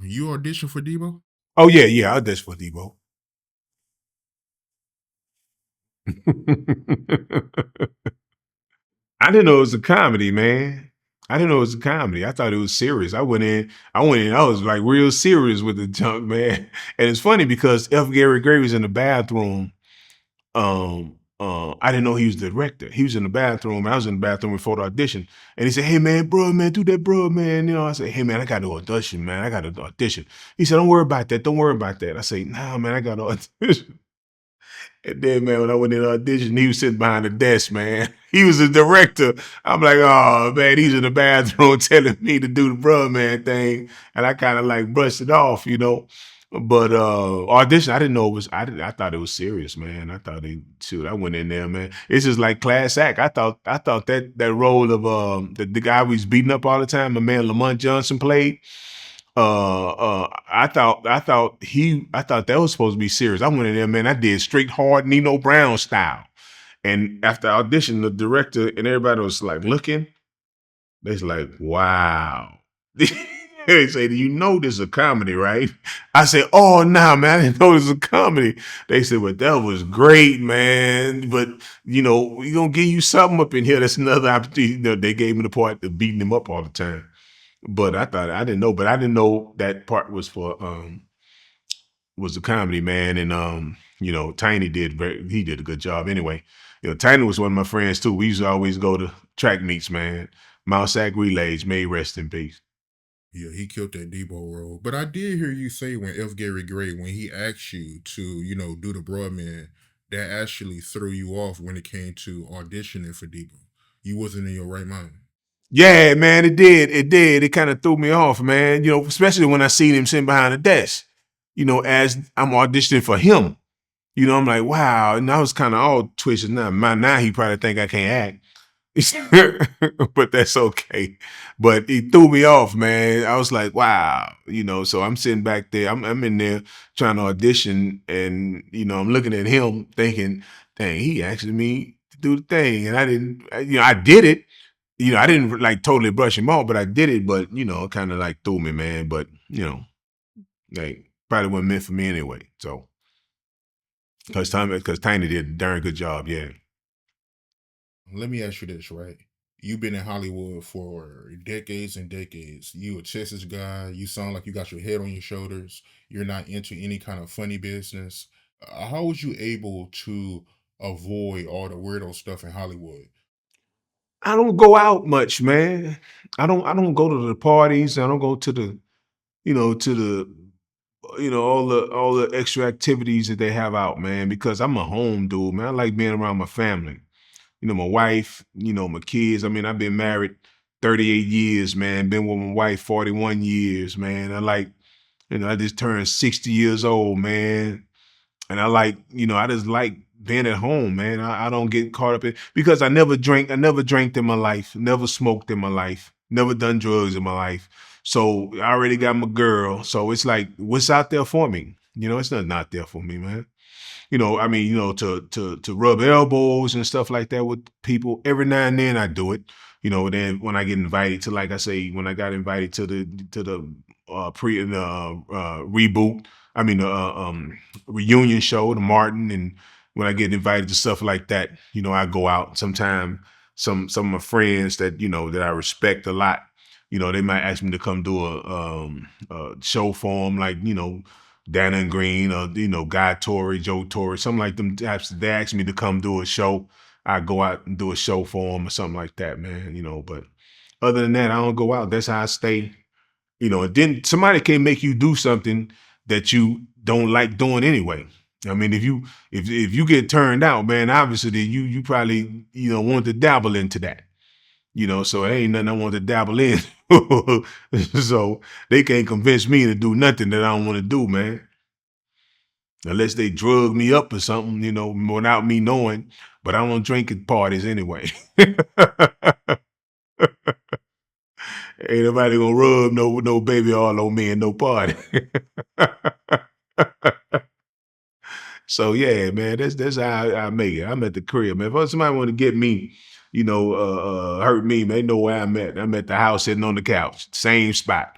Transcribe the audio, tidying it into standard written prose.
You auditioned for Deebo? Oh yeah, I auditioned for Deebo. I didn't know it was a comedy, man. I didn't know it was a comedy. I thought it was serious. I went in, I was like real serious with the junk, man. And it's funny because F. Gary Gray was in the bathroom. I didn't know he was the director. He was in the bathroom, and I was in the bathroom before the audition. And he said, "Hey man, bro, man, do that, bro, man." You know, I said, "Hey man, I got to audition, man. I got to audition." He said, "Don't worry about that. Don't worry about that." I say, "Nah, man, I got to audition." And then, man, when I went in the audition, he was sitting behind the desk, man. He was the director. I'm like, oh, man, he's in the bathroom telling me to do the bro, man thing. And I kind of like brushed it off, you know. But audition, I didn't know it was, I thought it was serious, man. I thought I went in there, man. It's just like class act. I thought that role of the guy we was beating up all the time, my man Lamont Johnson played. I thought that was supposed to be serious. I went in there, man. I did straight hard Nino Brown style. And after audition, the director and everybody was like looking. They was like, "Wow." They say, "You know this is a comedy, right?" I said, "Oh no, nah, man, I didn't know this was a comedy." They said, "Well, that was great, man. But you know, we gonna give you something up in here. That's another opportunity." You know, they gave me the part of beating him up all the time. But I didn't know, but I didn't know that part was a comedy, man. And you know, Tiny he did a good job anyway. You know, Tiny was one of my friends too. We used to always go to track meets, man. Mount Sac relays, may he rest in peace. Yeah, he killed that Deebo role. But I did hear you say when F. Gary Gray, when he asked you to, do the Broadman, that actually threw you off when it came to auditioning for Deebo. You wasn't in your right mind. Yeah, man, it did. It did. It kind of threw me off, man. You know, especially when I seen him sitting behind the desk, you know, as I'm auditioning for him. You know, I'm like, wow. And I was kind of all twisted. Now he probably think I can't act. But that's okay. But he threw me off, man. I was like, wow, you know. So I'm sitting back there. I'm in there trying to audition, and you know, I'm looking at him, thinking, dang, he asked me to do the thing, and I didn't. I did it. You know, I didn't like totally brush him off, but I did it. But you know, kind of like threw me, man. But you know, like probably wasn't meant for me anyway. So because Tiny did a darn good job, yeah. Let me ask you this, right? You've been in Hollywood for decades and decades. You a Texas guy. You sound like you got your head on your shoulders. You're not into any kind of funny business. How was you able to avoid all the weirdo stuff in Hollywood? I don't go out much, man. I don't go to the parties. I don't go to the, to the, all the extra activities that they have out, man, because I'm a home dude, man. I like being around my family. You know, my wife, you know, my kids. I mean, I've been married 38 years, man. Been with my wife 41 years, man. I just turned 60 years old, man. And I just like being at home, man. I don't get caught up in because I never drank in my life, never smoked in my life, never done drugs in my life. So I already got my girl. So it's like, what's out there for me? You know, it's nothing out there for me, man. You know, I mean, to rub elbows and stuff like that with people. Every now and then I do it. You know, then when I get invited to, like I say, when I got invited to the reboot, I mean reunion show, the Martin, and when I get invited to stuff like that, you know, I go out. Sometime some of my friends that that I respect a lot, you know, they might ask me to come do a show for them, like Dana and Green, or Guy Torrey, Joe Torrey, something like them types. They ask me to come do a show. I go out and do a show for them or something like that, man. You know, but other than that, I don't go out. That's how I stay. You know, and then somebody can make you do something that you don't like doing anyway. I mean, if you get turned out, man, obviously you probably want to dabble into that. You know, so it ain't nothing I want to dabble in. So they can't convince me to do nothing that I don't want to do, man. Unless they drug me up or something, without me knowing. But I don't drink at parties anyway. Ain't nobody gonna rub no baby all on me in no party. So yeah, man, that's how I make it. I'm at the crib, man. If somebody want to get me, hurt me, man, they know where I'm at. I'm at the house sitting on the couch, same spot.